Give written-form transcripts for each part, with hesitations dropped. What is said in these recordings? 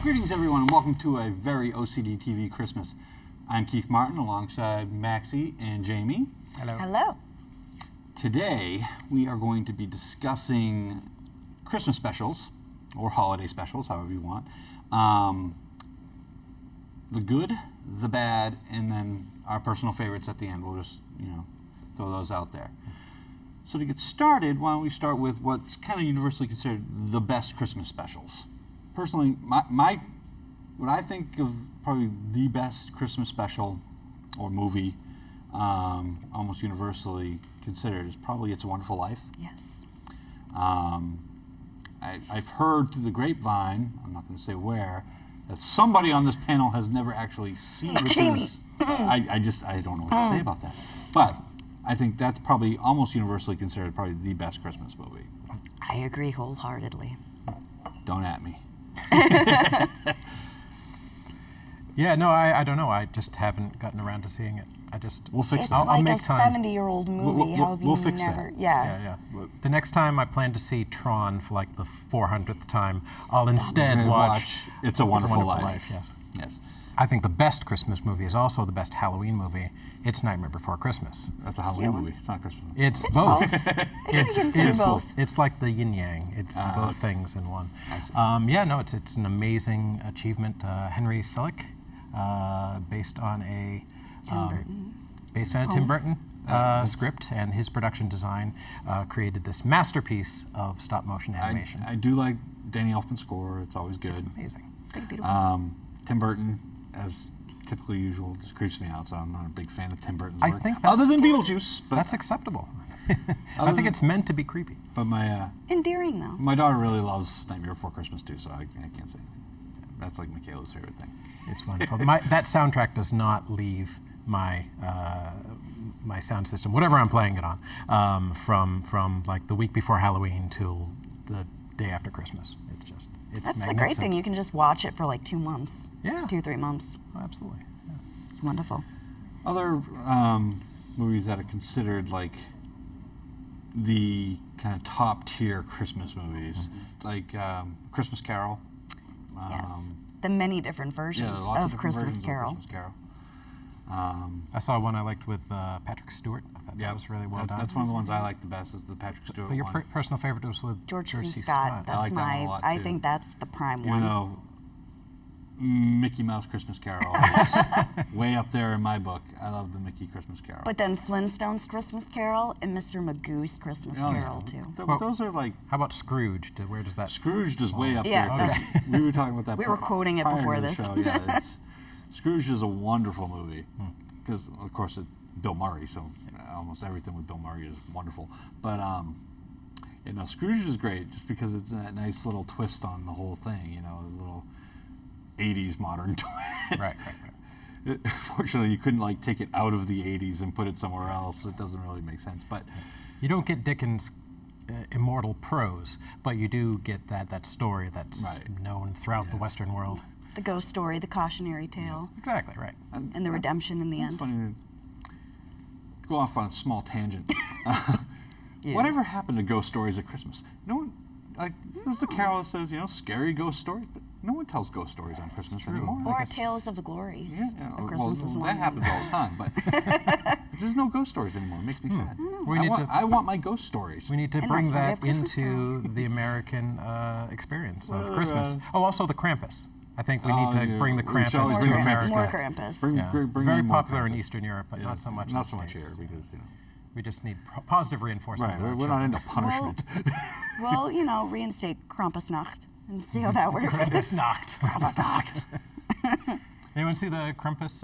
Greetings, everyone, and welcome to a very OCDTV Christmas. I'm Keith Martin, alongside Maxie and Jamie. Hello. Hello. Today, we are going to be discussing Christmas specials, or holiday specials, however you want. The good, the bad, and then our personal favorites at the end. We'll just, throw those out there. So to get started, why don't we start with what's kind of universally considered the best Christmas specials. Personally, what I think of probably the best Christmas special or movie, almost universally considered, is probably It's a Wonderful Life. Yes. I've heard through the grapevine, I'm not going to say where, that somebody on this panel has never actually seen it. Jamie. I don't know what to say about that. But I think that's probably almost universally considered probably the best Christmas movie. I agree wholeheartedly. Don't at me. Yeah, no, I don't know. I just haven't gotten around to seeing it. We'll fix It's it. like I'll a make time. 70-year-old movie. How have you we'll fix never? that. Yeah. Yeah. The next time I plan to see Tron for like the 400th time, I'll instead And watch It's a Wonderful Life. Yes. Yes. I think the best Christmas movie is also the best Halloween movie. It's Nightmare Before Christmas. That's a Halloween movie. It's not a Christmas movie. It's It's both. both. It can be considered both. It's like the yin yang. It's both things in one. It's an amazing achievement. Henry Selick, based on a Tim Burton script, and his production design created this masterpiece of stop motion animation. I do like Danny Elfman's score. It's always good. It's amazing. Pretty beautiful. Tim Burton, as typically usual, just creeps me out, so I'm not a big fan of Tim Burton's I work. think that's- other than Beetlejuice. But That's acceptable. I think it's meant to be creepy. But Endearing, though. my daughter really loves Nightmare Before Christmas too, so I can't say anything. That's like Michaela's favorite thing. It's wonderful. That soundtrack does not leave my my sound system, whatever I'm playing it on, from like the week before Halloween till the day after Christmas. It's That's the magnificent. great thing. You can just watch it for like 2 months. Yeah. 2-3 months. Oh, absolutely. Yeah. It's wonderful. Other movies that are considered like the kind of top tier Christmas movies, like Christmas Carol. Yes. The many different versions Yeah, lots of different Christmas versions Carol. of Christmas Carol. I saw one I liked with Patrick Stewart. I thought that was really well done. That's one of the ones I like the best, is the Patrick Stewart But your one. personal favorite was with George C. C. Scott. That's like that one a lot, I too. think that's the prime Even one. though Mickey Mouse Christmas Carol is way up there in my book. I love the Mickey Christmas Carol. But then Flintstone's Christmas Carol and Mr. Magoo's Christmas Carol, too. Those are like... How about Scrooge? Where does that? Scrooge is way up Yeah, there. 'Cause we were talking about that We were quoting it prior before to the this. show. Yeah, Scrooge is a wonderful movie. Because, of course, it's Bill Murray, so almost everything with Bill Murray is wonderful. But, Scrooge is great just because it's that nice little twist on the whole thing, a little 80s modern twist. Right. Fortunately, you couldn't take it out of the 80s and put it somewhere else. It doesn't really make sense. But You don't get Dickens' immortal prose, but you do get that story that's known throughout the Western world. The ghost story, the cautionary tale, Exactly, right. and the redemption in the it's end. funny to go off on a small tangent. Whatever happened to ghost stories at Christmas? No one, there's the carol that says, scary ghost stories, but no one tells ghost stories on Christmas anymore. Or Tales of the Glories. Yeah, of Christmas is one. that happens all the time, but there's no ghost stories anymore. It makes me sad. I want my ghost stories. We need to And bring that's why we that have Christmas into the American experience of Well, Christmas. Also, the Krampus. I think we need to bring the we should Krampus always to bring America. More Krampus. Very in more popular in Krampus. Eastern Europe, but not so much. Not in so the much here States. because We just need positive reinforcement. right. We're not into punishment. Well, reinstate Krampusnacht and see how that works. Krampusnacht. Krampusnacht. Anyone see the Krampus?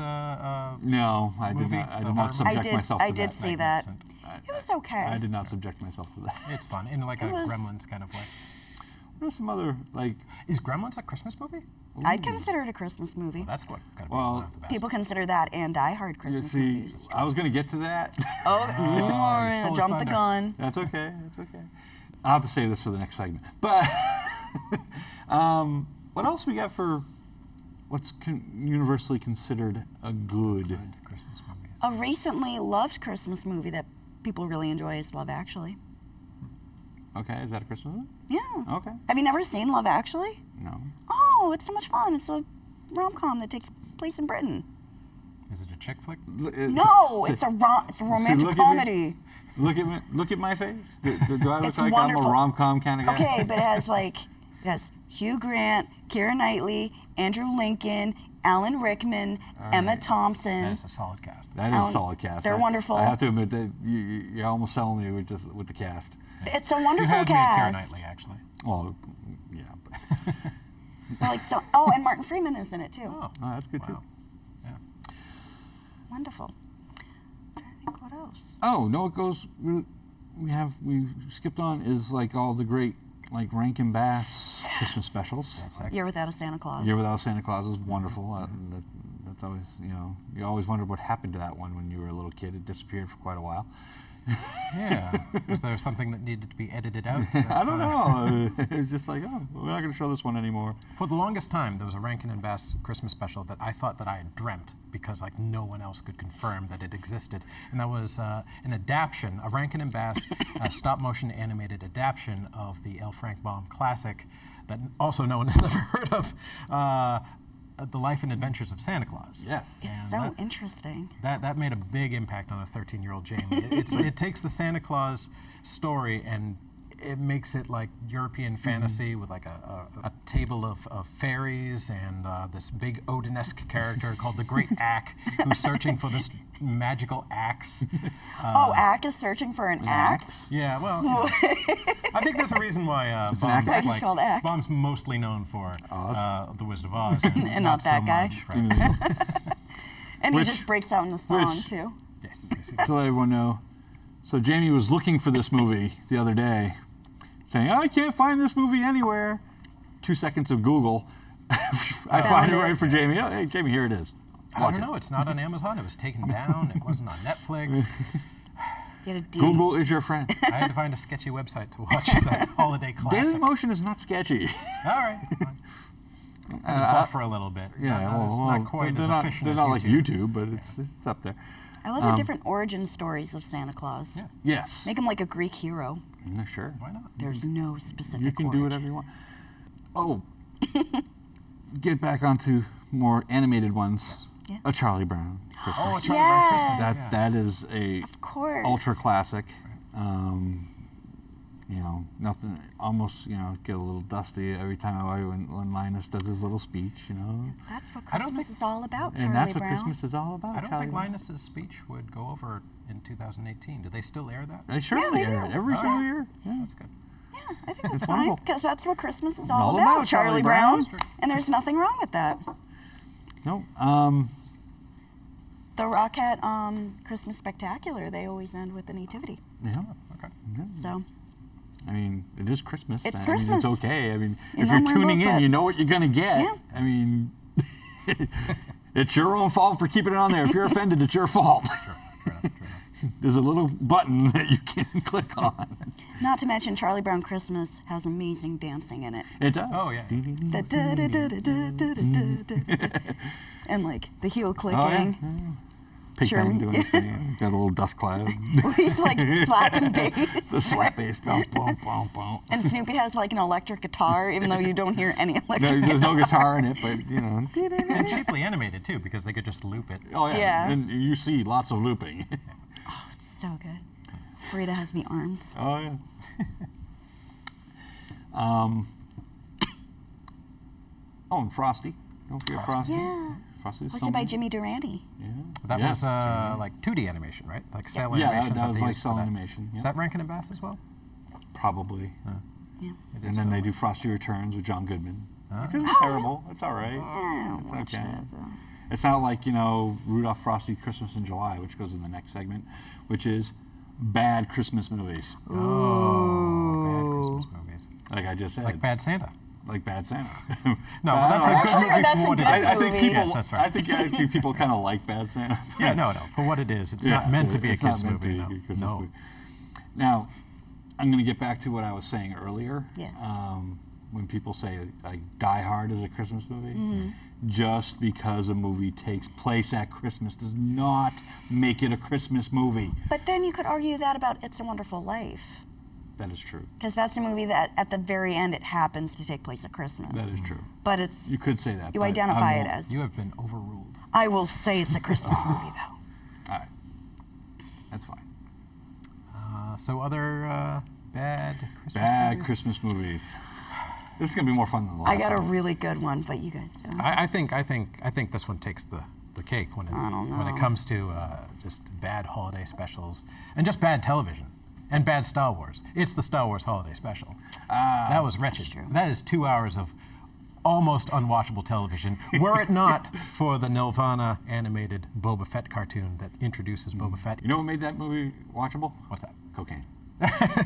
No, I did Movie, not. I the did not horror subject myself to I did that. see that. Magnificent. It was okay. I did not subject myself to that. It's fun in like a was- Gremlins kind of way. What are some other Is Gremlins a Christmas movie? I'd consider it a Christmas movie. That's gotta be Well, one of the best. People consider that and Die Hard You Christmas see, movies. I was going to get to that. Oh, you stole his jump the thunder. gun. That's okay. That's okay. I'll have to save this for the next segment. But What else we got for what's universally considered a good Christmas movies. A recently loved Christmas movie that people really enjoy is Love Actually. Okay, is that a Christmas movie? Yeah. Okay. Have you never seen Love Actually? No. Oh, it's so much fun. It's a rom-com that takes place in Britain. Is it a chick flick? No, it's a romantic look at me. comedy. Look at my face. Do I look It's like wonderful. I'm a rom-com kind of guy? Okay, but it has Hugh Grant, Keira Knightley, Andrew Lincoln, Alan Rickman, Emma Thompson. That is a solid cast. That is a solid cast. They're wonderful. I have to admit that you're almost selling me with the cast. It's a You wonderful had me at Keira cast. Knightley, actually. Well, yeah. But, Oh, and Martin Freeman is in it too. Oh, oh, that's good too. wow. Yeah. Wonderful. I'm trying to think what else. Oh no, it goes. We skipped on is like all the great like Rankin Bass Christmas specials. Year Without a Santa Claus. Year Without Santa Claus is wonderful. That's always you always wondered what happened to that one when you were a little kid. It disappeared for quite a while. Yeah. Was there something that needed to be edited out? I don't know. It was just like, oh, we're not going to show this one anymore. For the longest time, there was a Rankin and Bass Christmas special that I thought that I had dreamt because like no one else could confirm that it existed, and that was an adaptation of Rankin and Bass stop-motion animated adaptation of the L. Frank Baum classic that also no one has ever heard of. The Life and Adventures of Santa Claus. Yes. It's And so interesting. That made a big impact on a 13-year-old Jamie. It takes the Santa Claus story and it makes it like European fantasy with like a table of fairies and this big Odin-esque character called the Great Ack who's searching for this magical axe. Ack is searching for an axe? Yeah, well, I think there's a reason why an axe. It's Baum's, called Ack. Baum's mostly known for The Wizard of Oz. And not that so guy. much, right? And Which- he just breaks out in a song which- too. Yes. To let everyone know. So Jamie was looking for this movie the other day, saying, I can't find this movie anywhere. 2 seconds of Google. I find it right for Jamie. Oh, hey, Jamie, here it is. I Watch don't know. It's not on Amazon. It was taken down. It wasn't on Netflix. You had a D. Google is your friend. I had to find a sketchy website to watch that holiday classic. Daily Motion is not sketchy. All right. Buff for a little bit. Yeah, not quite as efficient they're as not like YouTube. YouTube, but it's up there. I love the different origin stories of Santa Claus. Yeah. Yes. Make him like a Greek hero. Sure. Why not? There's no specific You can origin. do whatever you want. Oh, get back onto more animated ones. Yeah. A Charlie Brown Christmas. Oh, Charlie Brown Christmas. Yes. That is a Of course. ultra classic. Nothing. Almost get a little dusty every time when Linus does his little speech. That's what I don't Christmas is all about, Charlie And that's what Brown. Christmas is all about. I don't Charlie think Brown. Linus's speech would go over in 2018. Do they still air that? They surely Yeah, they air it do. every Oh, single yeah. year. Yeah. That's good. Yeah, I think It's that's fine, wonderful. because that's what Christmas is All all about about, Charlie Charlie Brown. Brown. And there's nothing wrong with that. No. The Rockette Christmas Spectacular, they always end with the Nativity. Yeah. Okay. So, I mean, it is Christmas. It's I Christmas. mean, it's okay. I mean, You if know you're my tuning love in, that. you know what you're going to get. Yeah. I mean, it's your own fault for keeping it on there. If you're offended, it's your fault. Fair enough. There's a little button that you can click on. not to mention Charlie Brown Christmas has amazing dancing in it. It does. Oh, yeah. The da-da-da-da-da-da-da-da-da. And like the heel clicking. Oh, yeah. Pig Sure. Pen doing his thing. He's got a little dust cloud. He's like slapping bass. The slap bass. Boom, boom, boom, boom. And Snoopy has like an electric guitar, even though you don't hear any electric No, there's no guitar in it, but And cheaply animated too, because they could just loop it. Oh yeah. Yeah. And you see lots of looping. So good. Frida has me arms. Oh yeah. And Frosty. Don't forget Frosty. Yeah. Frosty's Hosted by Jimmy Durante. Yeah. That Yes, was like 2D animation, right? Like cell Yeah, animation. that was they like used for cell that. animation. Is Yeah. that Rankin and Bass as well? Probably. Yeah. It And is then they so. do Frosty Returns with John Goodman. Which isn't Oh, terrible. It's all right. I don't It's watch okay. that though. It's not like, Rudolph Frosty Christmas in July, which goes in the next segment, which is bad Christmas movies. Oh, bad Christmas movies. Like I just said. Like Bad Santa. Like Bad Santa. No, but that's a good Actually, movie that's for a what it good is. I think movie. people. Yes, that's right. I think people kind of like Bad Santa. Yeah, no. For what it is, it's Yes, not meant to be a it's not kids meant to movie. be a No. Christmas No. movie. Now, I'm going to get back to what I was saying earlier. Yes. when people say like Die Hard is a Christmas movie. Just because a movie takes place at Christmas does not make it a Christmas movie. But then you could argue that about It's a Wonderful Life. That is true. Because that's a movie that at the very end it happens to take place at Christmas. That is true. But it's You could say that. you but identify I it won't. as. You have been overruled. I will say it's a Christmas movie though. All right. That's fine. So other bad Christmas Bad movies? Christmas movies. This is gonna be more fun than the last. I got a one. really good one, but you guys don't. I think this one takes the cake when it when it comes to just bad holiday specials and just bad television and bad Star Wars. It's the Star Wars holiday special. That was wretched. That is 2 hours of almost unwatchable television. Were it not for the Nirvana animated Boba Fett cartoon that introduces Boba Fett. You know what made that movie watchable? What's that? Cocaine.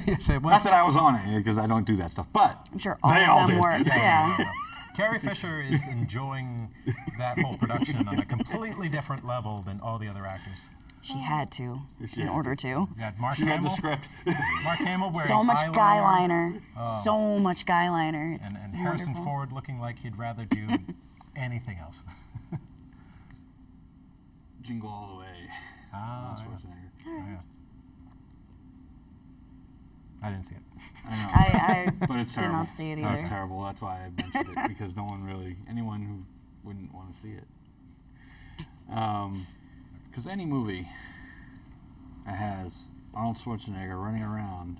Yes, it Not was. that I was on it, because I don't do that stuff, but I'm sure all they all of them did. were. Yeah. Carrie Fisher is enjoying that whole production on a completely different level than all the other actors. She had to She in had order to. to. You got Mark She read the Hamill. script. Mark Hamill wearing So much eyeliner, guy liner. So much guy liner. It's and Harrison wonderful. Ford looking like he'd rather do anything else. Jingle All the Way. Ah, That's yeah. Schwarzenegger. Yeah. I didn't see it. I know. I but it's did terrible. not see it That's either. terrible. That's why I mentioned it, because anyone who wouldn't want to see it. Because any movie that has Arnold Schwarzenegger running around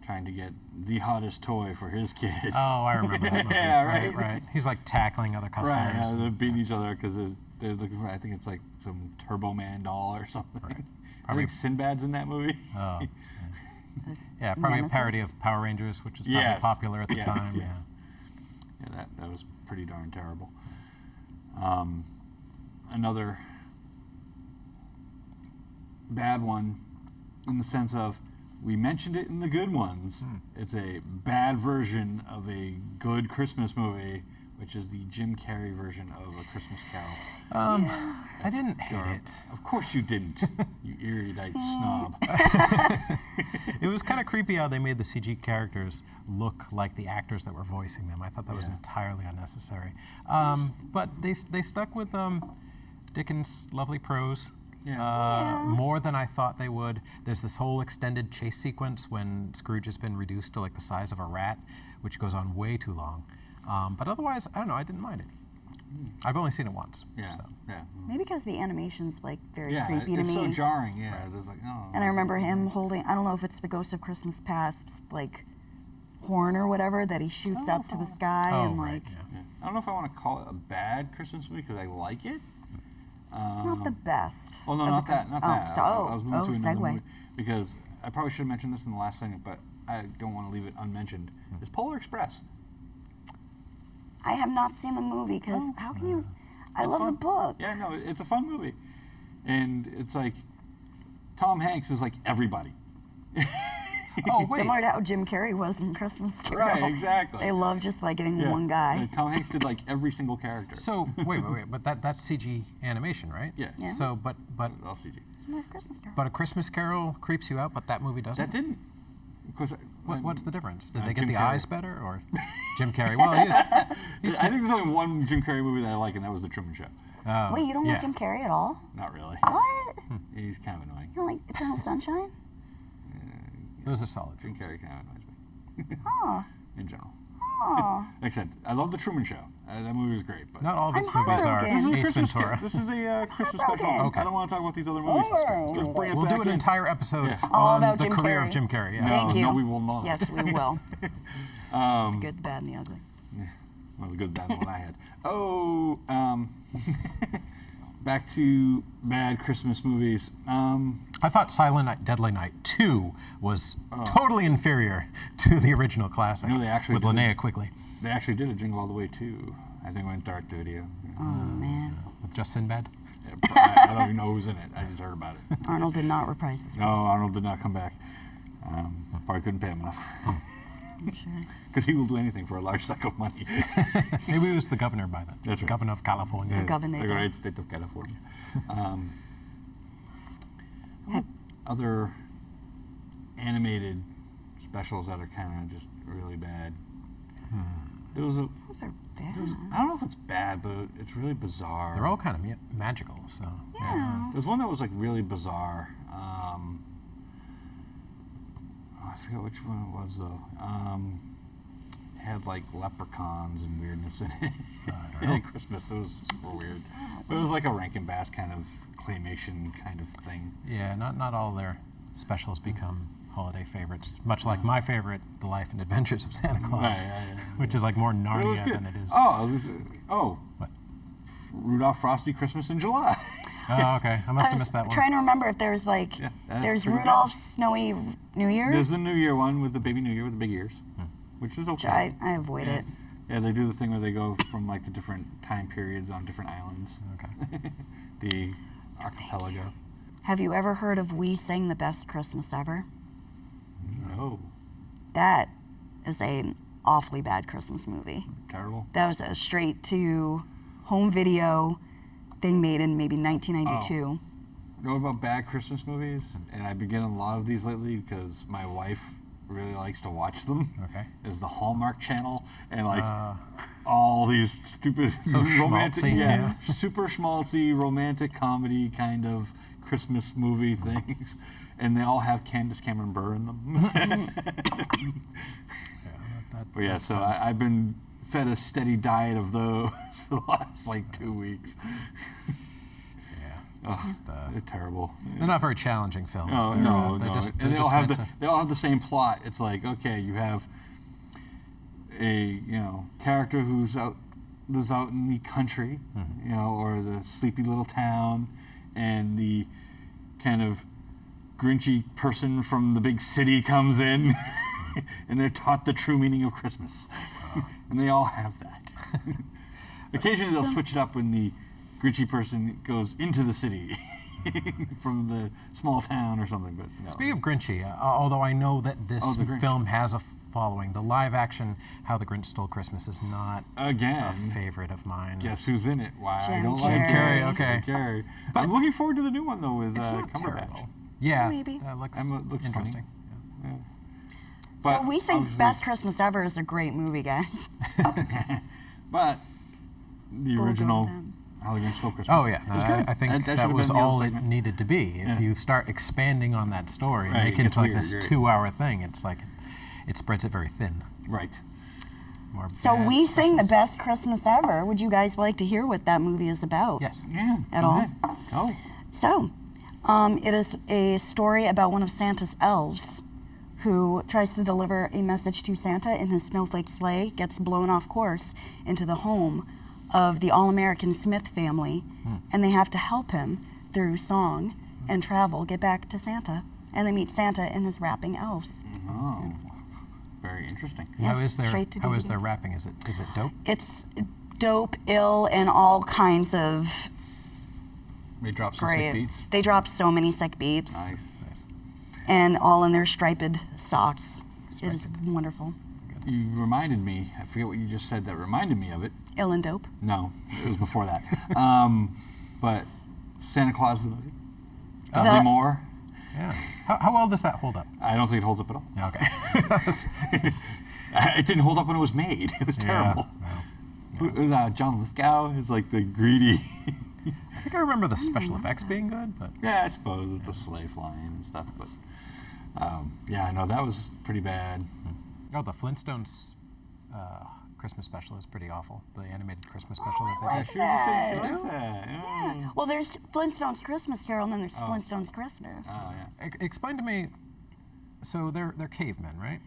trying to get the hottest toy for his kid. Oh, I remember that movie. Yeah, right. right. Right. He's like tackling other customers. Right, yeah, and- they're beating each other because they're looking for, I think it's like some Turbo Man doll or something. I Probably- think Sinbad's in that movie. Oh, There's yeah, probably Nemesis. a parody of Power Rangers, which was probably Yes, popular at the yes, time. yes. Yeah, that was pretty darn terrible. Another bad one in the sense of we mentioned it in the good ones. It's a bad version of a good Christmas movie, which is the Jim Carrey version of A Christmas Carol. I didn't hate it. Of course you didn't, you erudite snob. It was kind of creepy how they made the CG characters look like the actors that were voicing them. I thought that was Yeah. entirely unnecessary. But they stuck with Dickens' lovely prose. Yeah. More than I thought they would. There's this whole extended chase sequence when Scrooge has been reduced to like the size of a rat, which goes on way too long. But otherwise, I don't know, I didn't mind it. I've only seen it once. Yeah, So. yeah. Maybe because the animation's like very Yeah, creepy to it's me. so jarring, yeah. There's like, oh. And I remember him holding, I don't know if it's the Ghost of Christmas Past's like horn or whatever that he shoots up to the sky Oh, and right, like yeah. Yeah. I don't know if I want to call it a bad Christmas movie because I like it. it's not the best. Well, no, as a not that, not that. So, I was moving to another segue. movie because I probably should have mentioned this in the last segment, but I don't want to leave it unmentioned. It's Polar Express. I have not seen the movie because how can you? I It's love fun. the book. Yeah, no, it's a fun movie, and it's like Tom Hanks is like everybody. Oh, wait. Similar to how Jim Carrey was in Christmas Carol. Right, exactly. They love just like getting Yeah. one guy. And Tom Hanks did like every single character. So wait, but that's CG animation, right? Yeah. Yeah. So but All CG. Similar to Christmas Carol. A Christmas Carol creeps you out, but that movie doesn't. That didn't. Because What's the difference? Did they get Jim the Carrey. eyes better, or Jim Carrey? Well, he's I think there's only one Jim Carrey movie that I like, and that was The Truman Show. Wait, you don't yeah. like Jim Carrey at all? Not really. What? He's kind of annoying. You don't like Eternal Sunshine? those are solid. Jim Carrey kind of annoys me. Oh. In general. Oh. Like I said, I love The Truman Show. That movie was great. But Not all of his I'm movies are heartbroken. This is a Ace Christmas Ventura. This is a Christmas Heartbroken. special. Okay. I don't want to talk about these other movies. Let's bring it We'll back do an in. entire episode Yeah. All on about the Jim career Carrey. of Jim Carrey. Yeah. Thank you. No, we will not. Yes, we will. Um, Good, the bad, and the ugly. That was a good bad one I had. Oh, back to bad Christmas movies. I thought Silent Night, Deadly Night 2 was totally inferior to the original classic You know, they actually with did Linnea it. Quigley, They actually did a Jingle All the Way too. I think it went direct to video. Oh, man. with just Sinbad. Yeah, but I don't even know who's in it. I just heard about it. Arnold did not reprise his No, Arnold did not come back. Probably couldn't pay him enough. I'm sure. Because he will do anything for a large sum of money. Maybe he was the governor by then. That's right. Governor of California. The governor. The great state of California. Other animated specials that are kind of just really bad. It was a. Those are bad. I don't know if it's bad, but it's really bizarre. They're all kind of magical, so. Yeah. There's one that was like really bizarre. I forget which one it was though. It had like leprechauns and weirdness in it. At Christmas, it was super weird. But it was like a Rankin Bass kind of claymation kind of thing. Yeah, not all their specials become holiday favorites. Much like my favorite, The Life and Adventures of Santa Claus, which is like more Narnia than it is. What? Rudolph Frosty Christmas in July. Oh, okay. I must have missed that one. Trying to remember if there's like there's Rudolph's Snowy New Year. There's the New Year one with the baby New Year with the big ears, which is okay. I avoid it. Yeah, they do the thing where they go from like the different time periods on different islands. Okay. The archipelago. Have you ever heard of We Sing the Best Christmas Ever? No. That is an awfully bad Christmas movie. Terrible. That was a straight to home video thing made in maybe 1992. You know about bad Christmas movies? And I've been getting a lot of these lately because my wife really likes to watch them. Okay. Is the Hallmark Channel and like all these stupid romantic, schmaltzy, super schmaltzy romantic comedy kind of Christmas movie things, and they all have Candace Cameron Bure in them. But yeah, so I've been fed a steady diet of those for the last like 2 weeks. They're terrible. They're not very challenging films. No. They're They all have the same plot. It's like, okay, you have a character who's lives out in the country, or the sleepy little town, and the kind of grinchy person from the big city comes in, and they're taught the true meaning of Christmas, and they all have that. Occasionally, they'll switch it up when the grinchy person goes into the city from the small town or something. But no. Speaking of grinchy, although I know that this film has a following, the live action How the Grinch Stole Christmas is not a favorite of mine. Guess who's in it? Why I don't Jim like Carrey. Jim Okay. Carrey. I'm looking forward to the new one though with It's not Cumberbatch. terrible. Yeah, Maybe. that looks Looks interesting. Yeah. So But We Sing Best Christmas Ever is a great movie, guys. But the original How the Grinch Stole Christmas. Oh yeah, was good. I think that was all it needed to be. If you start expanding on that story, and make it into like this 2-hour thing, it's like it spreads it very thin. Right. More So bad We Sing the specials. Best Christmas Ever. Would you guys like to hear what that movie is about? Yes. Yeah. At go all? ahead. Go. So, it is a story about one of Santa's elves who tries to deliver a message to Santa in his snowflake sleigh, gets blown off course into the home of the all-American Smith family, and they have to help him through song and travel get back to Santa. And they meet Santa and his rapping elves. Oh. Very interesting. Yes, How is straight to how is DVD. their rapping? Is it dope? It's dope, ill, and all kinds of They dropped some sick great. beats. They drop so many sick beats, Nice. and all in their striped socks. It is Striped. wonderful. You reminded me. I forget what you just said. That reminded me of it. Ill and dope. No, it was before that. But Santa Claus the movie. Dudley That- Moore. Yeah. How well does that hold up? I don't think it holds up at all. Yeah, okay. It didn't hold up when it was made. It was terrible. It was, John Lithgow is like the greedy. I think I remember the special effects being good, but Yeah, I suppose it's a sleigh flying and stuff. But yeah, no, that was pretty bad. the Flintstones Christmas special is pretty awful. The animated Christmas special that they Yeah, did. she likes that. Yeah. Well, there's Flintstones Christmas Carol, and then there's Flintstones Christmas. Oh, yeah. Explain to me. So they're cavemen, right?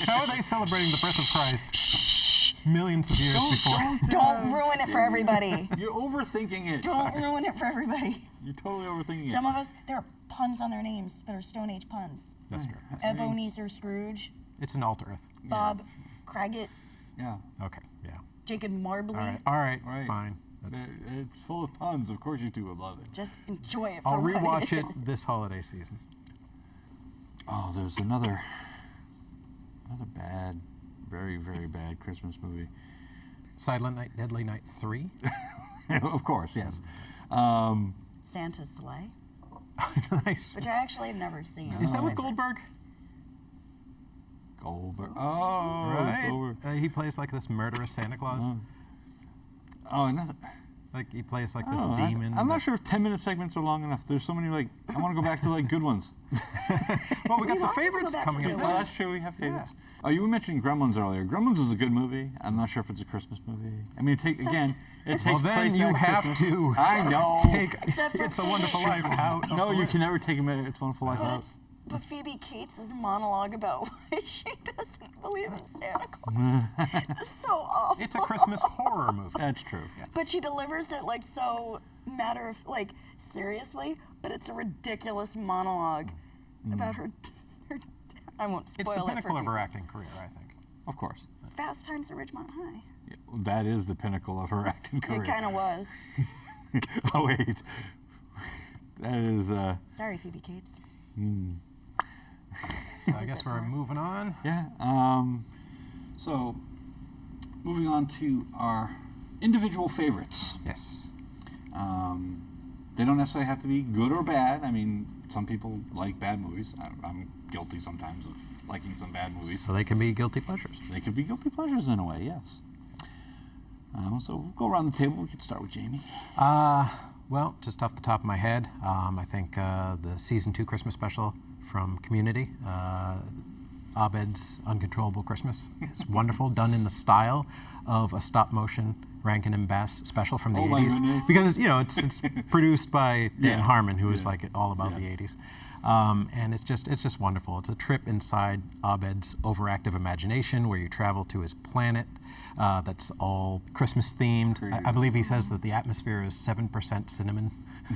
How are they celebrating the birth of Christ millions of years before? Don't ruin it for everybody. You're overthinking it. Don't ruin it for everybody. You're totally overthinking Some it. of us, there are puns on their names that are Stone Age puns. That's true. Ebenezer Scrooge, It's an alt Earth. Bob Craggett, Yeah. Okay. Yeah. Jacob Marbley. All right. Right. Fine. That's- It's full of puns. Of course you two would love it. Just enjoy it for I'll what rewatch is. it this holiday season. Oh, there's another bad, very, very bad Christmas movie. Silent Night, Deadly Night 3. Of course, yes. Santa's Sleigh, Nice. which I actually have never seen. Is that with Goldberg? Goldberg. Oh, Right? Goldberg. He plays like this murderous Santa Claus. Oh, and that's, Like he plays like this oh, demon. I'm not sure if 10-minute segments are long enough. There's so many, like, I want to go back to, like, good ones. Well, we got We the are gonna favorites go back to coming good up. Well, ones. that's true. We have favorites. Oh, you were mentioning Gremlins earlier. Gremlins was a good movie. I'm not sure if it's a Christmas movie. I mean, it takes Well, then place you at have Christmas. to I know. take Except for It's a Wonderful Life out. of No, the you list. can never take It's a Wonderful Life out. But Phoebe Cates' monologue about why she doesn't believe in Santa Claus is so awful. It's a Christmas horror movie. That's true. But she delivers it like so seriously, but it's a ridiculous monologue about her I won't spoil It's the it pinnacle for of her people. acting career, I think. Of course. Fast Times at Ridgemont High. Yeah, that is the pinnacle of her acting career. It kind of was. Oh, wait. That is, Sorry, Phoebe Cates. So I guess we're moving on. yeah. So, moving on to our individual favorites. Yes. They don't necessarily have to be good or bad. I mean, some people like bad movies. I'm guilty sometimes of liking some bad movies. So they can be guilty pleasures. They could be guilty pleasures in a way, yes. So we'll go around the table. We could start with Jamie. Well, just off the top of my head, I think the season 2 Christmas special from Community, Abed's Uncontrollable Christmas, is wonderful, done in the style of a stop-motion Rankin and Bass special from the Oh my 80s. goodness. Because it's produced by Dan Yes. Harmon, who is Yeah. like all about Yes. the 80s. And it's just wonderful. It's a trip inside Abed's overactive imagination where you travel to his planet that's all Christmas themed. I believe he says that the atmosphere is 7% cinnamon.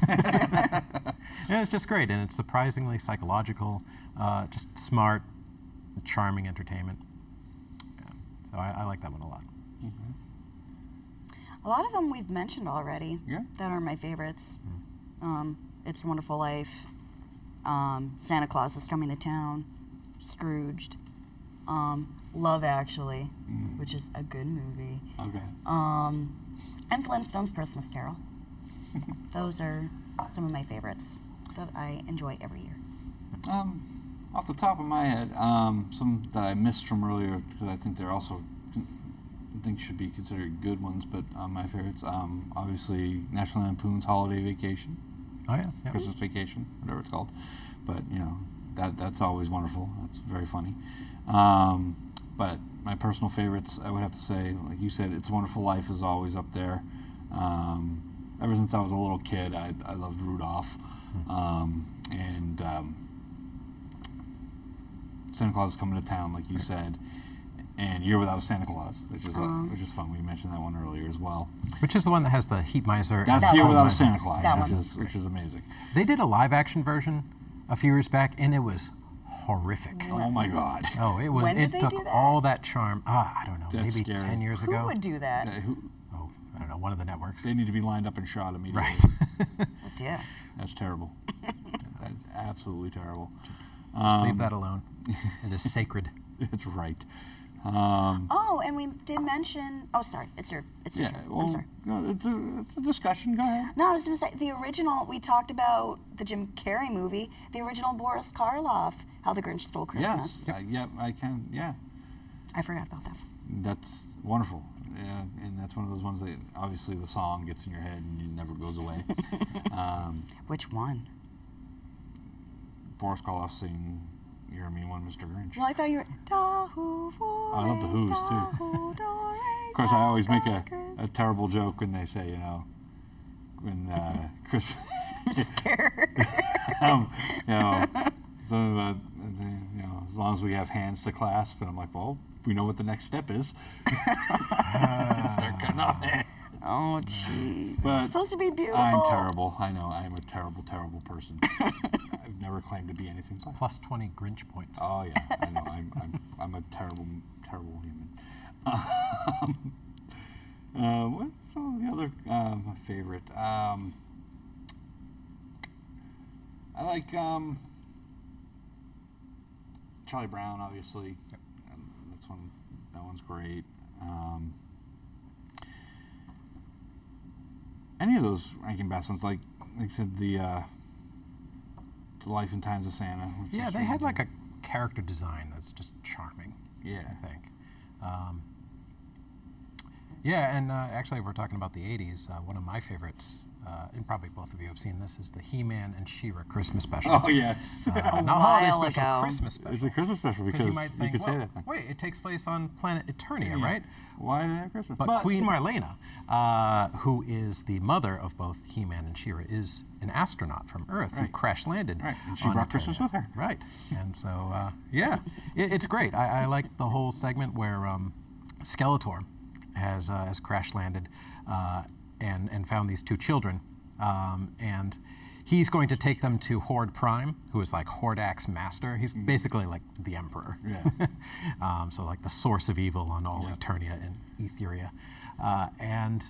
And it's just great, and it's surprisingly psychological, just smart, charming entertainment. Yeah. So I like that one a lot. A lot of them we've mentioned already. Yeah. That are my favorites. It's a Wonderful Life. Santa Claus is Coming to Town. Scrooged. Love Actually, which is a good movie. Okay. And Flintstones Christmas Carol. Those are some of my favorites that I enjoy every year. Off the top of my head, some that I missed from earlier because I think they're also should be considered good ones, but my favorites, obviously National Lampoon's Holiday Vacation, Oh, yeah. Yeah. Christmas Vacation, whatever it's called. But that's always wonderful. That's very funny. But my personal favorites, I would have to say, like you said, It's a Wonderful Life is always up there. Ever since I was a little kid, I loved Rudolph, and Santa Claus is Coming to Town, like you said, and Year Without a Santa Claus, which is fun. We mentioned that one earlier as well. Which is the one that has the Heat Miser. That's and Year the Without a Miser. Santa Claus, That which is amazing. They did a live-action version a few years back, and it was horrific. Oh my God. Oh, it was. When did It they took do that? all that charm. I don't know, That's maybe scary. 10 years Who ago. would do that? Oh, I don't know, one of the networks. They need to be lined up and shot immediately. Right. Oh dear. That's terrible. That's absolutely terrible. Just leave that alone. It is sacred. It's right. Oh, and we did mention. Oh, sorry. It's your Yeah. turn. Well, I'm sorry. no, it's a discussion. Go ahead. No, I was going to say the original. We talked about the Jim Carrey movie, the original Boris Karloff, How the Grinch Stole Christmas. Yes. Yep. I can. Yeah. I forgot about that. That's wonderful. Yeah, and that's one of those ones that obviously the song gets in your head and it never goes away. Which one? Boris Karloff singing "You're a Mean One, Mr. Grinch." Well, I thought you were. I love the Who's too. Of course, I always make a terrible joke when they say, when Chris, Scared. something about, as long as we have hands to clasp, and I'm like, well, we know what the next step is. Start cutting off hands. Oh, jeez. But It's supposed to be beautiful. I'm terrible. I know. I am a terrible, terrible person. I've never claimed to be anything. So. Plus 20 Grinch points. Oh yeah, I know. I'm a terrible, terrible human. What's some of the other my favorite? I like Charlie Brown, obviously. Yep. That one's great. Any of those Rankin Bass ones, like I said, the Life and Times of Santa. which Yeah, is they really had like good. a character design that's just charming. Yeah. I think. Yeah, and actually, if we're talking about the 80s, one of my favorites, and probably both of you have seen this, is the He-Man and She-Ra Christmas special. Oh, yes. Not holiday while special, ago. Christmas special. It's a Christmas special because you might think, could say well, that thing. wait, it takes place on planet Eternia, Yeah. right? Why did they have Christmas? But Queen Marlena, who is the mother of both He-Man and She-Ra, is an astronaut from Earth who Right. crash landed. Right, and she on brought Christmas Eternia. with her. Right, and so yeah, it's great. I like the whole segment where Skeletor has crash landed and found these two children, and he's going to take them to Horde Prime, who is like Hordak's master. He's basically like the Emperor. Yeah. So like the source of evil on all Eternia and Etheria. And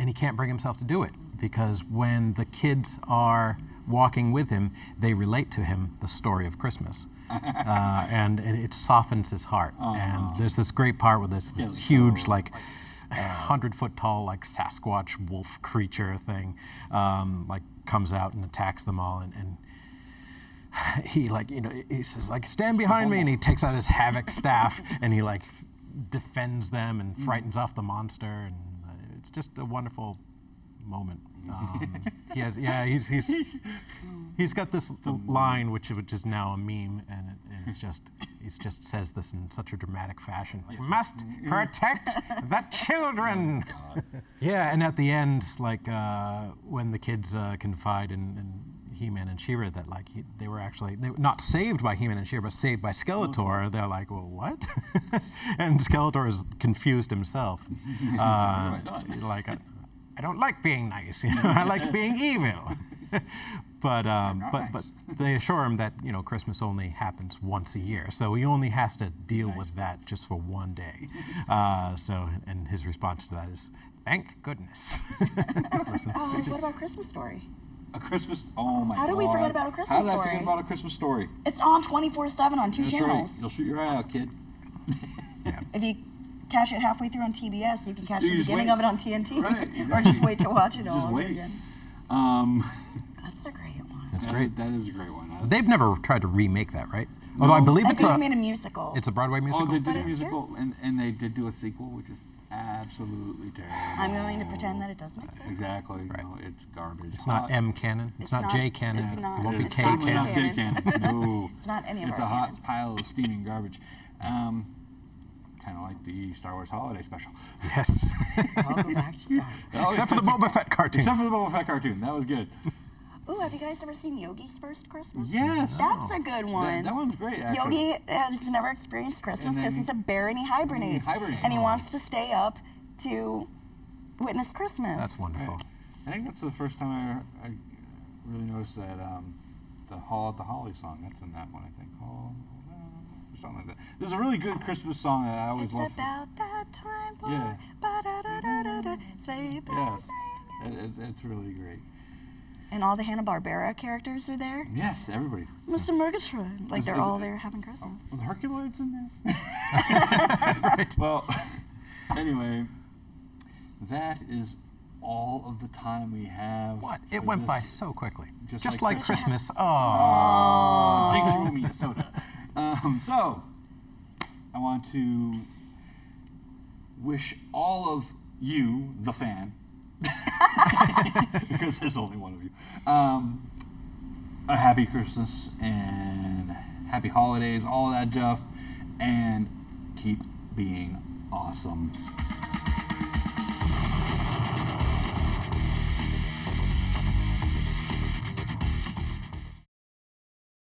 he can't bring himself to do it because when the kids are walking with him, they relate to him the story of Christmas. And it softens his heart. And there's this great part where this huge, like, 100-foot tall, like Sasquatch wolf creature thing, like comes out and attacks them all, and he he says like, stand behind me, and he takes out his havoc staff and he like defends them and frightens off the monster, and it's just a wonderful moment. He's got this line which is now a meme, and he just says this in such a dramatic fashion. We must protect the children. Yeah, and at the end, like when the kids confide in He-Man and She-Ra that like they were not saved by He-Man and She-Ra, but saved by Skeletor. They're like, well, what? And Skeletor is confused himself. Like. I don't like being nice, I like being evil. But they assure him that Christmas only happens once a year, so he only has to deal with that just for one day. And his response to that is, "Thank goodness." What about Christmas Story? A Christmas. Oh my God. How did we forget about A Christmas How did I Story? forget about A Christmas Story? It's on 24/7 on two That's channels. right. You'll shoot your eye out, kid. If you catch it halfway through on TBS, you can catch You the just beginning wait. of it on TNT, Right. or just wait to watch it all Just over wait. again. That's a great one. That's great. That is a great one. They've never tried to remake that, right? Although I believe I it's think they made a musical. it's a Broadway musical. Oh, they did But a it's musical, and they did do a sequel, which is absolutely terrible. I'm going to pretend that it doesn't exist. Exactly. Right. No, it's garbage. It's not M canon. It's not J canon. It's not. It won't be It's K certainly canon. not K canon. No. It's not any of It's our a hot canons. pile of steaming garbage. Kind of like the Star Wars Holiday Special. Yes. I'll go back to Star Wars. Except for the Boba Fett cartoon. Except for the Boba Fett cartoon. That was good. Ooh, have you guys ever seen Yogi's First Christmas? Yes. That's a good one. That one's great, actually. Yogi has never experienced Christmas And then because he's a bear and he hibernates. And he wants to stay up to witness Christmas. That's wonderful. Right. I think that's the first time I really noticed that the Hall at the Holly song. That's in that one, I think. Hall, something like that. There's a really good Christmas song that I always It's love. about that time, boy. Yeah. Ba-da-da-da-da-da. Sleigh bells Yes. ring. It's really great. And all the Hanna-Barbera characters are there. Yes, everybody. Mr. Murgatroyd. Like, Is- they're is all it- there having Christmas. Are the Herculoids in there? Well, anyway, that is all of the time we have. What? It for went this. by so quickly. Just Just like like Christmas. Oh. Jinx rule me a soda. So, I want to wish all of you, the fan, because there's only one of you, a happy Christmas and happy holidays, all that stuff, and keep being awesome.